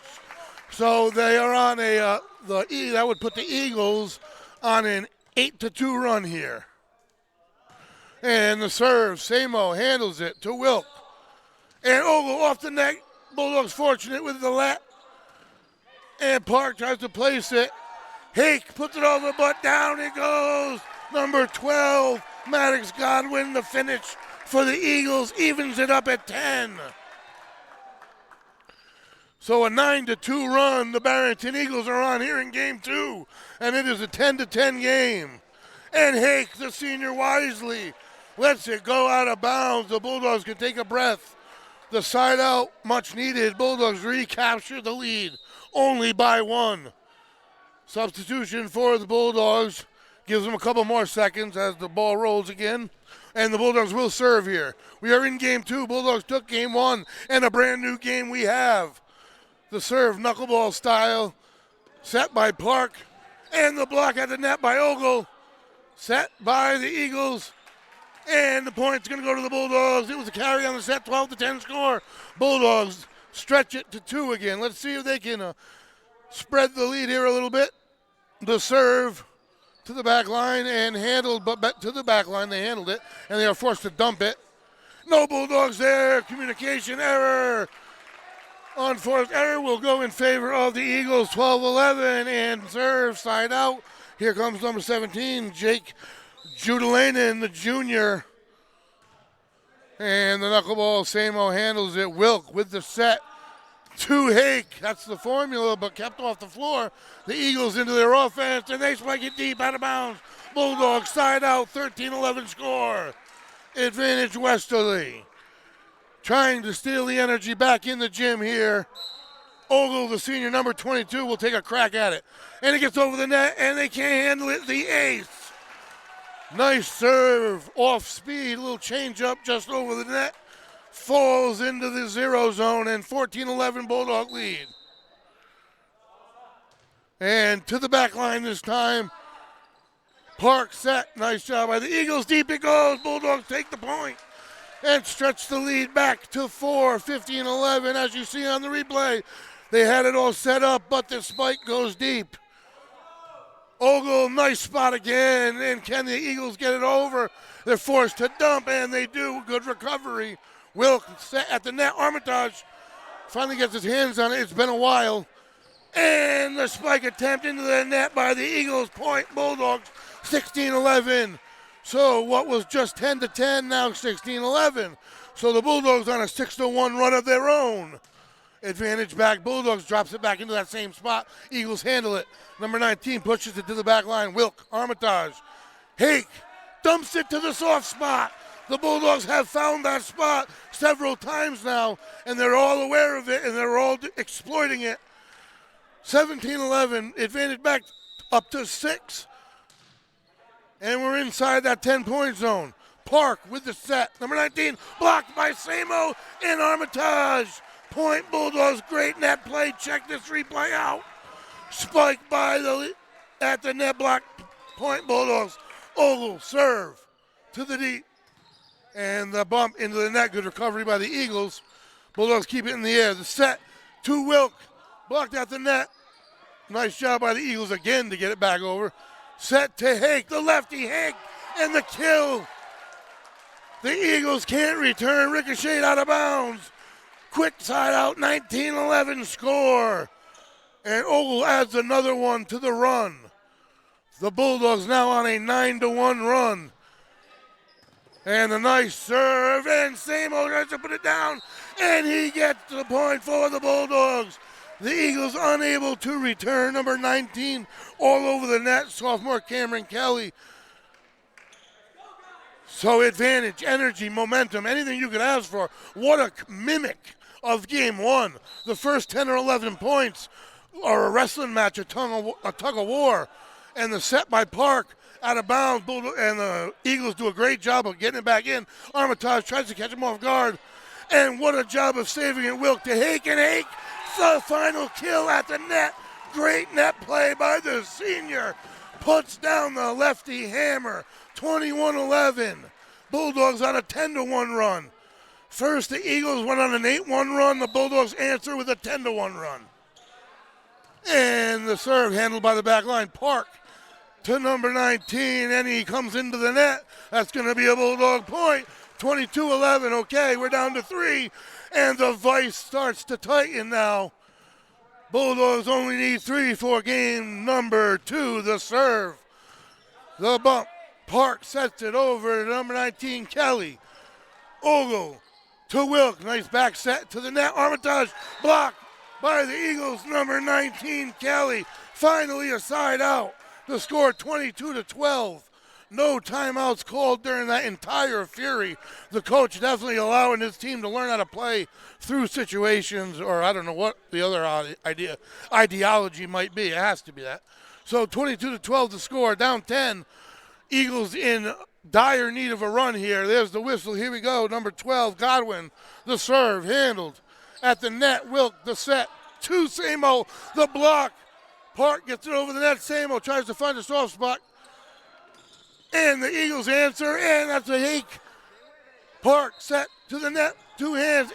So they are on that would put the Eagles on an 8-2 run here. And the serve, Samo handles it to Wilk. And Ogle off the net. Bulldogs fortunate with the let. And Park tries to place it. Hake puts it over, but down it goes. Number 12, Maddox Godwin, the finish for the Eagles, evens it up at 10. So a 9-2 run, the Barrington Eagles are on here in game 2, and it is a 10-10 game. And Hake, the senior, wisely lets it go out of bounds. The Bulldogs can take a breath. The side out, much needed. Bulldogs recapture the lead, only by 1. Substitution for the Bulldogs gives them a couple more seconds as the ball rolls again. And the Bulldogs will serve here. We are in game 2. Bulldogs took game 1, and a brand new game we have. The serve, knuckleball style, set by Park, and the block at the net by Ogle, set by the Eagles, and the point's going to go to the Bulldogs. It was a carry on the set, 12-10 score. Bulldogs stretch it to 2 again. Let's see if they can spread the lead here a little bit. The serve to the back line and handled, but to the back line, they handled it, and they are forced to dump it. No Bulldogs there, communication error. Unforced error will go in favor of the Eagles, 12-11, and serve side out. Here comes number 17, Jake Judelainen, the junior. And the knuckleball, Samo handles it. Wilk with the set to Hake. That's the formula, but kept off the floor. The Eagles into their offense, and they spike it deep out of bounds. Bulldogs side out, 13-11 score. Advantage Westerly. Trying to steal the energy back in the gym here. Ogle, the senior, number 22, will take a crack at it. And it gets over the net, and they can't handle it. The ace. Nice serve, off speed, a little change up just over the net. Falls into the 0 zone, and 14-11 Bulldog lead. And to the back line this time. Park set, nice job by the Eagles. Deep it goes, Bulldogs take the point. And stretch the lead back to 4, 15-11. As you see on the replay, they had it all set up, but the spike goes deep. Ogle, nice spot again, and can the Eagles get it over? They're forced to dump, and they do. Good recovery. Wilk set at the net. Armitage finally gets his hands on it. It's been a while. And the spike attempt into the net by the Eagles. Point Bulldogs, 16-11. So what was just 10-10, now 16-11. So the Bulldogs on a 6-1 run of their own. Advantage back. Bulldogs drops it back into that same spot. Eagles handle it. Number 19 pushes it to the back line. Wilk, Armitage. Hake dumps it to the soft spot. The Bulldogs have found that spot several times now, and they're all aware of it, and they're all exploiting it. 17-11. Advantage back up to 6. And we're inside that 10-point zone. Park with the set. Number 19, blocked by Samo and Armitage. Point Bulldogs, great net play. Check this replay out. Spike by at the net block. Point Bulldogs. Ogle serve to the deep. And the bump into the net. Good recovery by the Eagles. Bulldogs keep it in the air. The set to Wilk. Blocked at the net. Nice job by the Eagles again to get it back over. Set to Hake, the lefty Hake, and the kill. The Eagles can't return. Ricocheted out of bounds. Quick side out, 19-11 score. And Ogle adds another one to the run. The Bulldogs now on a 9-1 run. And a nice serve, and Samo tries to put it down, and he gets the point for the Bulldogs. The Eagles unable to return. Number 19 all over the net, sophomore Cameron Kelly. So advantage, energy, momentum, anything you could ask for. What a mimic of game one. The first 10 or 11 points are a wrestling match, a tug of war. And the set by Park out of bounds, and the Eagles do a great job of getting it back in. Armitage tries to catch him off guard. And what a job of saving it, Wilk to Hake, and Hake, the final kill at the net. Great net play by the senior. Puts down the lefty hammer. 21-11. Bulldogs on a 10-1 run. First, the Eagles went on an 8-1 run. The Bulldogs answer with a 10-1 run. And the serve handled by the back line. Park to number 19, and he comes into the net. That's going to be a Bulldog point. 22-11. Okay, we're down to 3, and the vice starts to tighten now. Bulldogs only need 3 for game number 2. The serve. The bump. Park sets it over to number 19, Kelly. Ogle to Wilk. Nice back set to the net. Armitage blocked by the Eagles. Number 19, Kelly. Finally a side out. The score 22-12. No timeouts called during that entire fury. The coach definitely allowing his team to learn how to play through situations, or I don't know what the other ideology might be. It has to be that. So 22-12 the score, down 10. Eagles in dire need of a run here. There's the whistle. Here we go. Number 12, Godwin. The serve handled at the net. Wilk, the set to Samo. The block. Park gets it over the net. Samo tries to find a soft spot. And the Eagles answer, and that's a Hake. Park set to the net. 2 hands.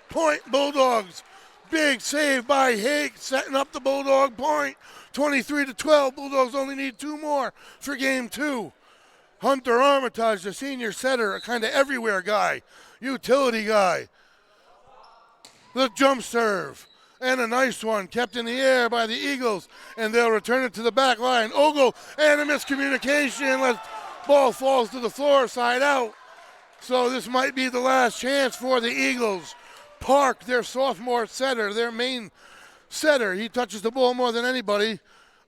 Point Bulldogs. Big save by Hake, setting up the Bulldog point. 23-12. Bulldogs only need 2 more for game 2. Hunter Armitage, the senior setter, a kind of everywhere guy, utility guy. The jump serve. And a nice one kept in the air by the Eagles, and they'll return it to the back line. Ogle, and a miscommunication. Ball falls to the floor, side out. So this might be the last chance for the Eagles. Park, their sophomore setter, their main setter. He touches the ball more than anybody,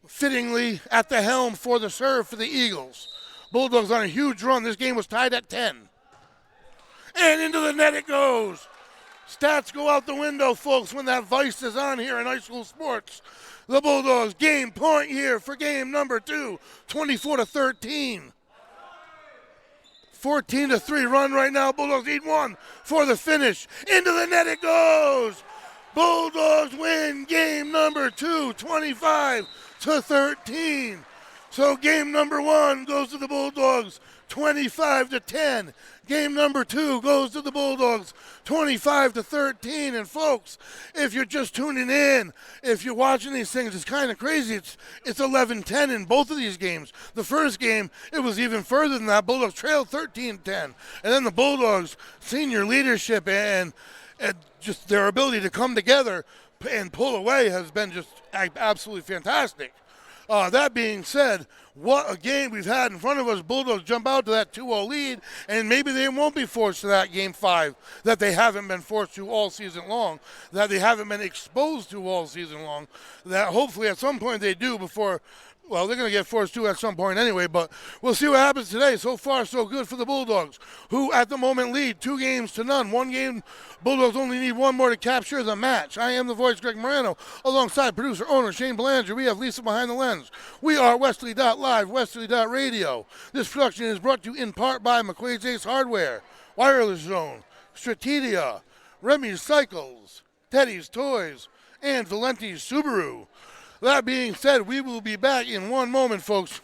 fittingly at the helm for the serve for the Eagles. Bulldogs on a huge run. This game was tied at 10. And into the net it goes. Stats go out the window, folks, when that vice is on here in high school sports. The Bulldogs game point here for game number 2, 24-13. 14-3 run right now. Bulldogs need 1 for the finish. Into the net it goes. Bulldogs win game number 2, 25-13. So game number 1 goes to the Bulldogs, 25-10. Game number 2 goes to the Bulldogs, 25-13. And folks, if you're just tuning in, if you're watching these things, it's kind of crazy. It's 11-10 in both of these games. The first game, it was even further than that. Bulldogs trailed 13-10. And then the Bulldogs' senior leadership and just their ability to come together and pull away has been just absolutely fantastic. That being said, what a game we've had in front of us. Bulldogs jump out to that 2-0 lead, and maybe they won't be forced to that game 5 that they haven't been forced to all season long, that they haven't been exposed to all season long, that hopefully at some point they do before. Well, they're going to get forced to at some point anyway, but we'll see what happens today. So far, so good for the Bulldogs, who at the moment lead 2-0. 1 game, Bulldogs only need 1 more to capture the match. I am the voice, Greg Morano, alongside producer, owner Shane Belanger. We have Lisa behind the lens. We are Westerly.live, Westerly.radio. This production is brought to you in part by McQuaid's Ace Hardware, Wireless Zone, Strategia, Remy's Cycles, Teddy's Toys, and Valenti's Subaru. That being said, we will be back in 1 moment, folks.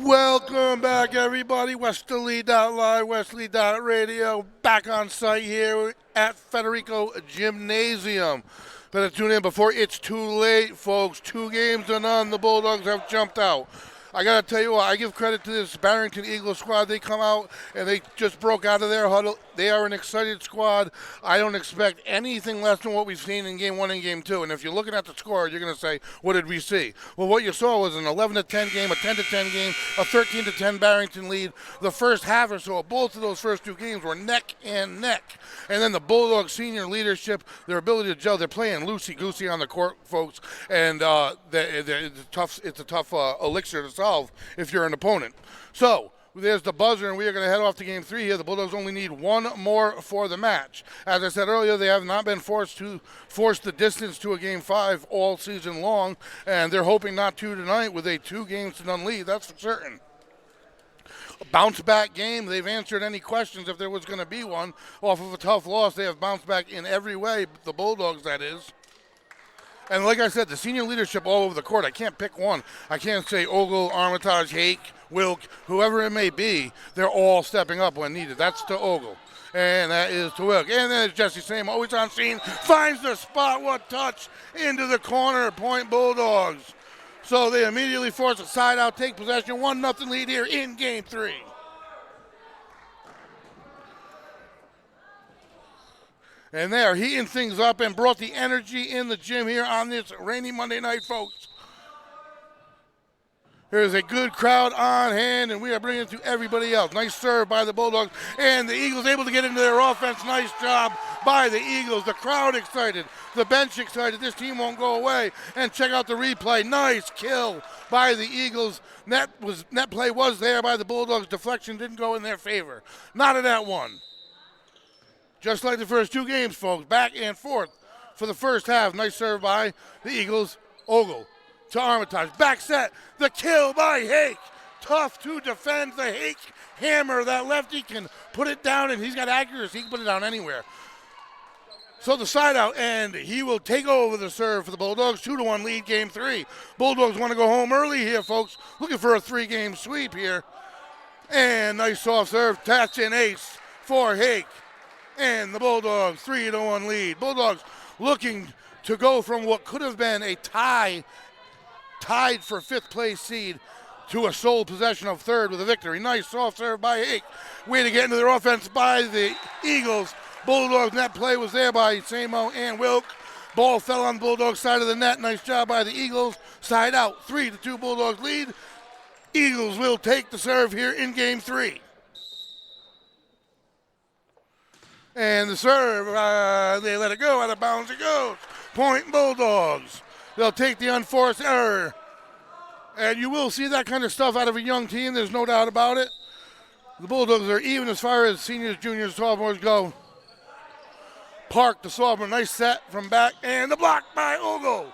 Welcome back, everybody. Westerly.live, Westerly.radio, back on site here at Federico Gymnasium. Better tune in before it's too late, folks. 2 games to none. The Bulldogs have jumped out. I got to tell you what, I give credit to this Barrington Eagles squad. They come out and they just broke out of their huddle. They are an excited squad. I don't expect anything less than what we've seen in Game 1 and Game 2. And if you're looking at the score, you're going to say, what did we see? Well, what you saw was an 11-10 game, a 10-10 game, a 13-10 Barrington lead. The first half or so of both of those first 2 games were neck and neck. And then the Bulldogs' senior leadership, their ability to gel, they're playing loosey-goosey on the court, folks. And it's a tough elixir to solve if you're an opponent. So there's the buzzer, and we are going to head off to Game 3 here. The Bulldogs only need 1 more for the match. As I said earlier, they have not been forced to force the distance to a Game 5 all season long, and they're hoping not to tonight with a 2 games to none lead. That's for certain. A bounce-back game. They've answered any questions if there was going to be one. Off of a tough loss, they have bounced back in every way, the Bulldogs, that is. And like I said, the senior leadership all over the court, I can't pick one. I can't say Ogle, Armitage, Hake, Wilk, whoever it may be, they're all stepping up when needed. That's to Ogle. And that is to Wilk. And then Jesse Same, always on scene, finds the spot. What touch into the corner. Point Bulldogs. So they immediately force a side out, take possession. 1-0 lead here in Game 3. And they are heating things up and brought the energy in the gym here on this rainy Monday night, folks. There's a good crowd on hand, and we are bringing it to everybody else. Nice serve by the Bulldogs, and the Eagles able to get into their offense. Nice job by the Eagles. The crowd excited, the bench excited. This team won't go away. And check out the replay. Nice kill by the Eagles. Net play was there by the Bulldogs. Deflection didn't go in their favor. Not in that one. Just like the first 2 games, folks, back and forth for the first half. Nice serve by the Eagles. Ogle to Armitage. Back set. The kill by Hake. Tough to defend. The Hake hammer. That lefty can put it down, and he's got accuracy. He can put it down anywhere. So the side out, and he will take over the serve for the Bulldogs. 2-1 lead, Game 3. Bulldogs want to go home early here, folks. Looking for a 3-game sweep here. And nice soft serve. Touch and ace for Hake. And the Bulldogs, 3-1 lead. Bulldogs looking to go from what could have been a tied for 5th place seed to a sole possession of 3rd with a victory. Nice soft serve by Hake. Way to get into their offense by the Eagles. Bulldogs net play was there by Samo and Wilk. Ball fell on the Bulldogs side of the net. Nice job by the Eagles. Side out, 3-2 Bulldogs lead. Eagles will take the serve here in Game 3. And the serve, they let it go. Out of bounds it goes. Point Bulldogs. They'll take the unforced error. And you will see that kind of stuff out of a young team. There's no doubt about it. The Bulldogs are even as far as seniors, juniors, sophomores go. Park, the sophomore, nice set from back. And the block by Ogle.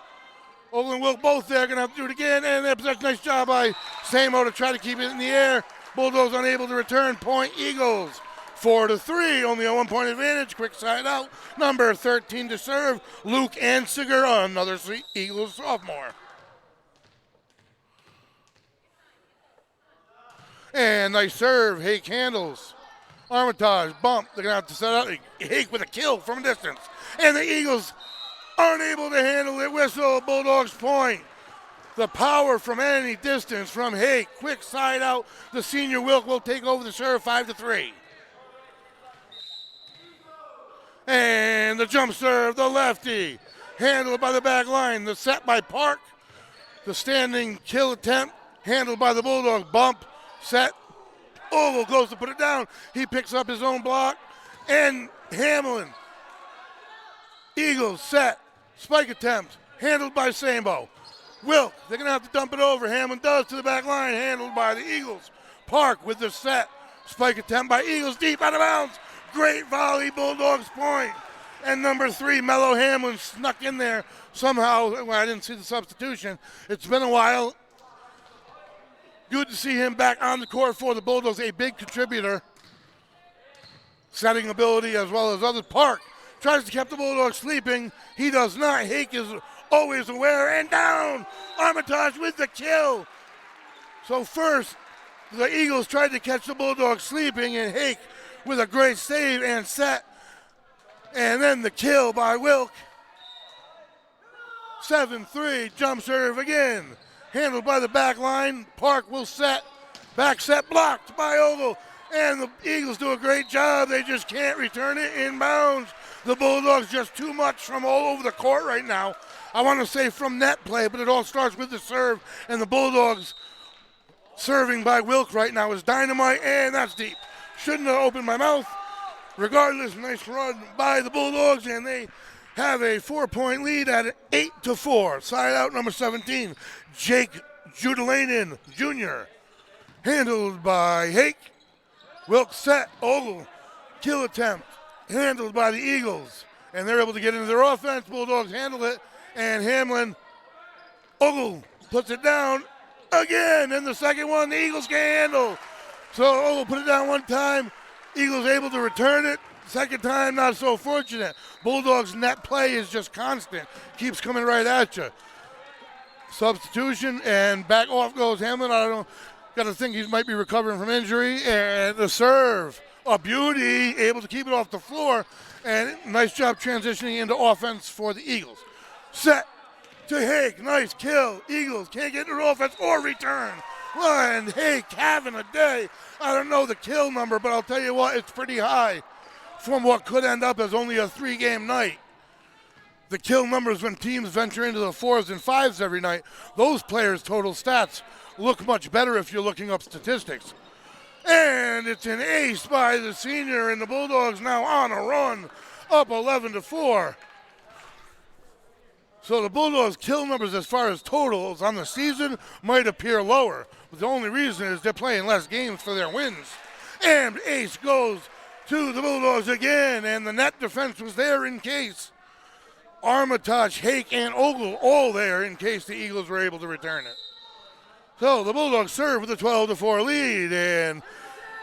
Ogle and Wilk both there. Going to have to do it again. And their possession, nice job by Samo to try to keep it in the air. Bulldogs unable to return. Point Eagles. 4-3, only a 1-point advantage. Quick side out. Number 13 to serve. Luke Ansiger, another Eagles sophomore. And nice serve. Hake handles. Armitage, bump. They're going to have to set out. Hake with a kill from a distance. And the Eagles unable to handle it. Whistle, Bulldogs point. The power from any distance from Hake. Quick side out. The senior Wilk will take over the serve, 5-3. And the jump serve, the lefty, handled by the back line. The set by Park. The standing kill attempt, handled by the Bulldog. Bump, set. Ogle goes to put it down. He picks up his own block. And Hamlin. Eagles set. Spike attempt, handled by Sambo. Wilk, they're going to have to dump it over. Hamlin does to the back line, handled by the Eagles. Park with the set. Spike attempt by Eagles, deep out of bounds. Great volley, Bulldogs point. And number 3, Mello Hamlin snuck in there somehow. Well, I didn't see the substitution. It's been a while. Good to see him back on the court for the Bulldogs, a big contributor. Setting ability as well as others. Park tries to keep the Bulldogs sleeping. He does not. Hake is always aware and down. Armitage with the kill. So first, The Eagles tried to catch the Bulldogs sleeping, and Hake with a great save and set. And then the kill by Wilk. 7-3, jump serve again. Handled by the back line. Park will set. Back set blocked by Ogle. And the Eagles do a great job. They just can't return it inbounds. The Bulldogs just too much from all over the court right now. I want to say from net play, but it all starts with the serve. And the Bulldogs serving by Wilk right now is dynamite, and that's deep. Shouldn't have opened my mouth. Regardless, nice run by the Bulldogs, and they have a 4-point lead at 8-4. Side out number 17, Jake Judelainen Jr. Handled by Hake. Wilk set, Ogle, kill attempt. Handled by the Eagles, and they're able to get into their offense. Bulldogs handle it, and Hamlin, Ogle puts it down again, and the second one the Eagles can handle. So Ogle put it down one time. Eagles able to return it. Second time, not so fortunate. Bulldogs net play is just constant. Keeps coming right at you. Substitution, and back off goes Hamlin. I don't know. Got to think he might be recovering from injury. And the serve, a beauty, able to keep it off the floor. And nice job transitioning into offense for the Eagles. Set to Hake, nice kill. Eagles can't get into offense or return. And Hake having a day. I don't know the kill number, but I'll tell you what, it's pretty high from what could end up as only a 3-game night. The kill numbers when teams venture into the 4s and 5s every night, those players' total stats look much better if you're looking up statistics. And it's an ace by the senior, and the Bulldogs now on a run, up 11-4. So the Bulldogs' kill numbers as far as totals on the season might appear lower, but the only reason is they're playing less games for their wins. And ace goes to the Bulldogs again, and the net defense was there in case. Armitage, Hake, and Ogle all there in case the Eagles were able to return it. So the Bulldogs serve with a 12-4 lead, and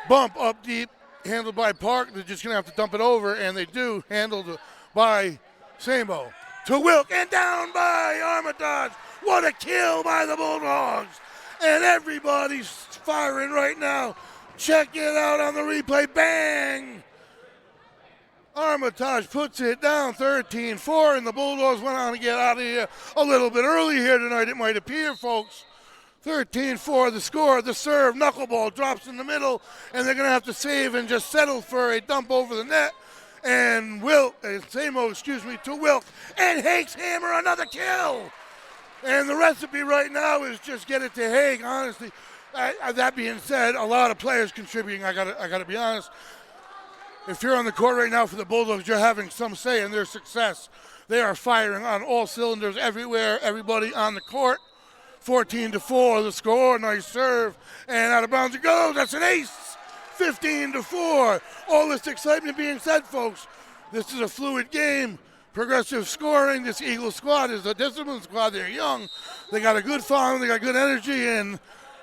bump up deep, handled by Park. They're just going to have to dump it over, and they do, handled by Sambo. To Wilk, and down by Armitage. What a kill by the Bulldogs. And everybody's firing right now. Check it out on the replay. Bang! Armitage puts it down 13-4, and the Bulldogs went on to get out of here a little bit early here tonight, it might appear, folks. 13-4 the score. The serve, knuckleball drops in the middle, and they're going to have to save and just settle for a dump over the net. And to Wilk. And Hake's hammer, another kill. And the recipe right now is just get it to Hake, honestly. That being said, a lot of players contributing, I gotta be honest. If you're on the court right now for the Bulldogs, you're having some say in their success. They are firing on all cylinders everywhere, everybody on the court. 14-4 the score, nice serve. And out of bounds it goes, that's an ace. 15-4. All this excitement being said, folks, this is a fluid game. Progressive scoring. This Eagles squad is a disciplined squad. They're young. They got a good following. They got good energy, and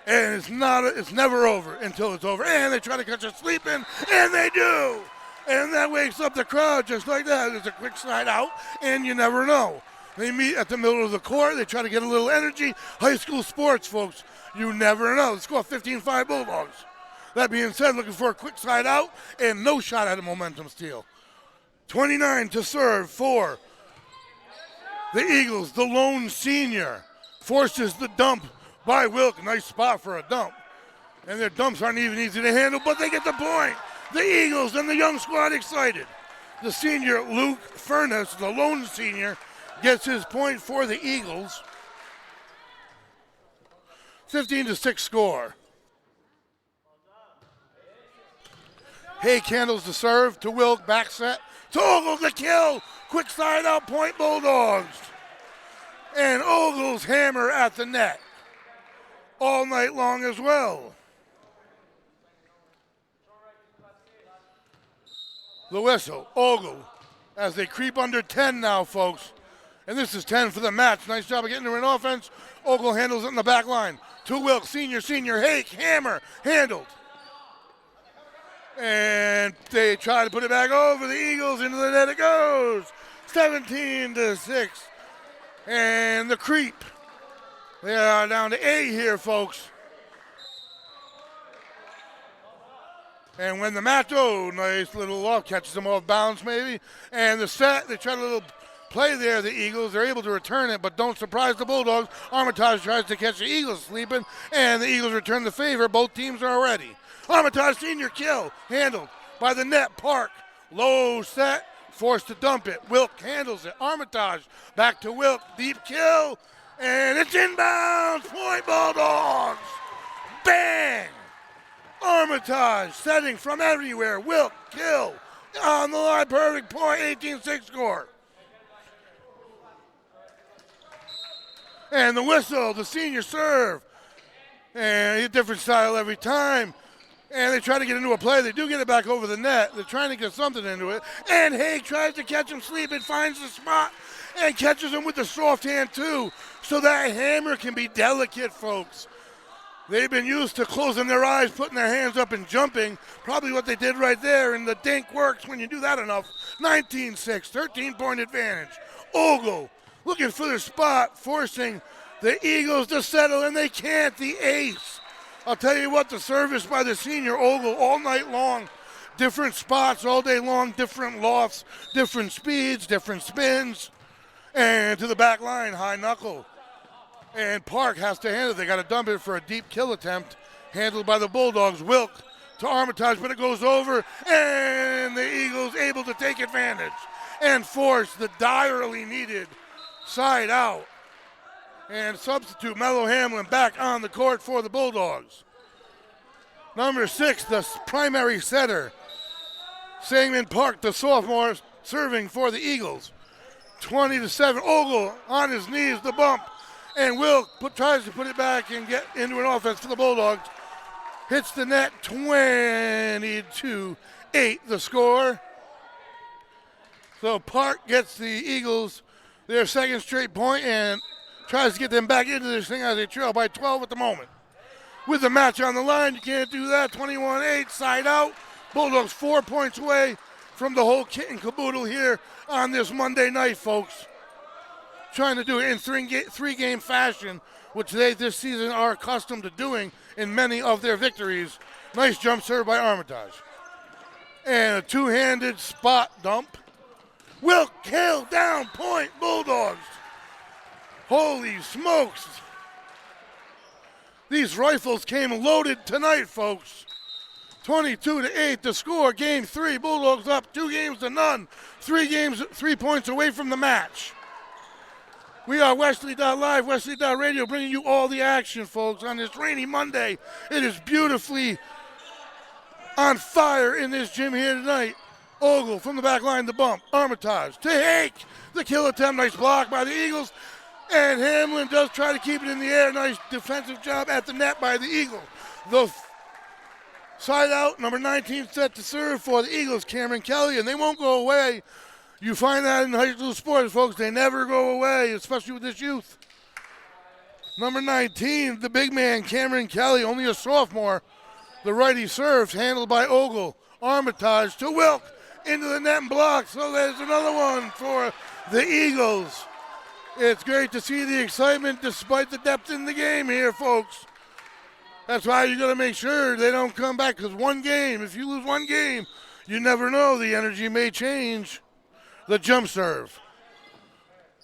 it's never over until it's over. And they try to catch us sleeping, and they do. And that wakes up the crowd just like that. There's a quick slide out, and you never know. They meet at the middle of the court. They try to get a little energy. High school sports, folks, you never know. Let's go 15-5 Bulldogs. That being said, looking for a quick side out and no shot at a momentum steal. 29 to serve for the Eagles. The lone senior forces the dump by Wilk. Nice spot for a dump. And their dumps aren't even easy to handle, but they get the point. The Eagles and the young squad excited. The senior, Luke Furness, the lone senior, gets his point for the Eagles. 15-6 score. Hake handles the serve to Wilk, back set to Ogle, the kill. Quick side out, point Bulldogs. And Ogle's hammer at the net all night long as well. The whistle, Ogle, as they creep under 10 now, folks. And this is 10 for the match. Nice job of getting to an offense. Ogle handles it in the back line. To Wilk, senior, Hake, hammer, handled. And they try to put it back over the Eagles. Into the net it goes. 17-6. And the creep. They are down to 8 here, folks. And when the match, nice little off, catches them off balance maybe. And the set, they try a little play there, the Eagles. They're able to return it, but don't surprise the Bulldogs. Armitage tries to catch the Eagles sleeping, and the Eagles return the favor. Both teams are ready. Armitage senior kill, handled by the net. Park, low set, forced to dump it. Wilk handles it. Armitage back to Wilk, deep kill, and it's inbounds. Point Bulldogs. Bang! Armitage setting from everywhere. Wilk kill on the line. Perfect point. 18-6 score. And the whistle, the senior serve. And a different style every time. And they try to get into a play. They do get it back over the net. They're trying to get something into it. And Haig tries to catch him sleeping, finds the spot, and catches him with the soft hand too. So that hammer can be delicate, folks. They've been used to closing their eyes, putting their hands up and jumping. Probably what they did right there, and the dink works when you do that enough. 19-6, 13-point advantage. Ogle looking for their spot, forcing the Eagles to settle, and they can't. The ace. I'll tell you what, the service by the senior Ogle all night long. Different spots all day long, different lofts, different speeds, different spins. And to the back line, high knuckle. And Park has to handle it. They got to dump it for a deep kill attempt, handled by the Bulldogs. Wilk to Armitage, but it goes over, and the Eagles able to take advantage and force the direly needed side out. And substitute Mello Hamlin back on the court for the Bulldogs. Number 6, the primary setter, Sangman Park, the sophomore, serving for the Eagles. 20-7, Ogle on his knees, the bump. And Wilk tries to put it back and get into an offense for the Bulldogs. Hits the net, 22-8 the score. So Park gets the Eagles their second straight point and tries to get them back into this thing as they trail by 12 at the moment. With the match on the line, you can't do that. 21-8, side out. Bulldogs 4 points away from the whole kit and caboodle here on this Monday night, folks. Trying to do it in three-game fashion, which they this season are accustomed to doing in many of their victories. Nice jump serve by Armitage. And a two-handed spot dump. Wilk kill down point, Bulldogs. Holy smokes. These rifles came loaded tonight, folks. 22-8 to score. Game 3, Bulldogs up 2-0. 3 points away from the match. We are Westerly.live, Westerly.radio, bringing you all the action, folks, on this rainy Monday. It is beautifully on fire in this gym here tonight. Ogle from the back line, the bump. Armitage to Hake. The kill attempt, nice block by the Eagles. And Hamlin does try to keep it in the air. Nice defensive job at the net by the Eagles. The side out, number 19 set to serve for the Eagles, Cameron Kelly, and they won't go away. You find that in high school sports, folks. They never go away, especially with this youth. Number 19, the big man, Cameron Kelly, only a sophomore. The righty serves, handled by Ogle. Armitage to Wilk, into the net and blocked. So there's another one for the Eagles. It's great to see the excitement despite the depth in the game here, folks. That's why you got to make sure they don't come back, because one game, if you lose one game, you never know. The energy may change. The jump serve.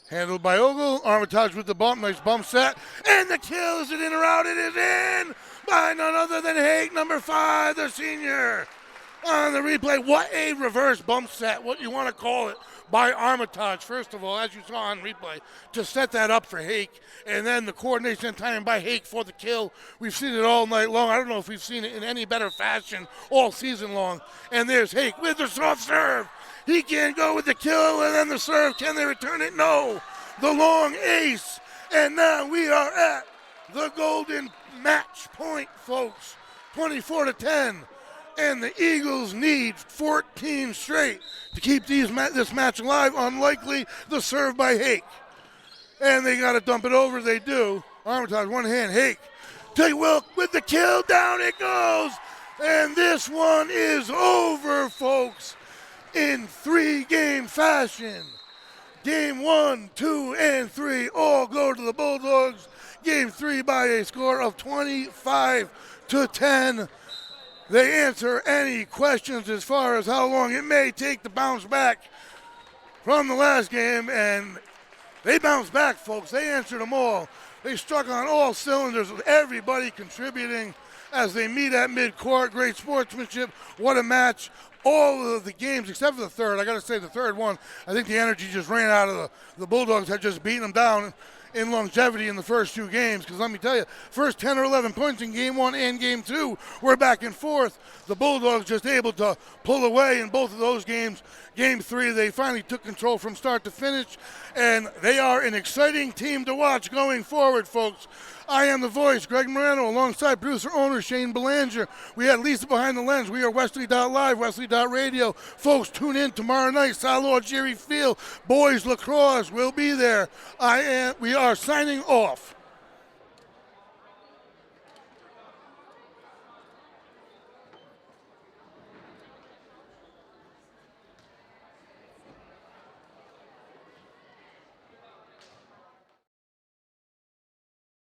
Handled by Ogle. Armitage with the bump. Nice bump set. And the kill. Is it in or out? It is in by none other than Haig, number 5, the senior. On the replay, what a reverse bump set, what you want to call it, by Armitage, first of all, as you saw on replay, to set that up for Hake, and then the coordination and timing by Hake for the kill. We've seen it all night long. I don't know if we've seen it in any better fashion all season long. And there's Hake with the soft serve. He can go with the kill, and then the serve. Can they return it? No. The long ace, and now we are at the golden match point, folks. 24-10. And the Eagles need 14 straight to keep this match alive. Unlikely the serve by Hake. And they got to dump it over. They do. Armitage, one hand. Hake to Wilk with the kill. Down it goes. And this one is over, folks, in 3-game fashion. Game 1, 2, and 3 all go to the Bulldogs. Game 3 by a score of 25-10. They answer any questions as far as how long it may take to bounce back from the last game, and they bounced back, folks. They answered them all. They struck on all cylinders with everybody contributing as they meet at midcourt. Great sportsmanship. What a match. All of the games, except for the third. I got to say, the third one, I think the energy just ran out of the Bulldogs had just beaten them down in longevity in the first two games. Because let me tell you, first 10 or 11 points in game one and game two were back and forth. The Bulldogs just able to pull away in both of those games. Game three, they finally took control from start to finish. And they are an exciting team to watch going forward, folks. I am the voice, Greg Moreno, alongside producer-owner Shane Belanger. We had Lisa behind the lens. We are Westerly.live, Westerly.radio. Folks, tune in tomorrow night. Salo Jerry Field, boys lacrosse will be there. We are signing off.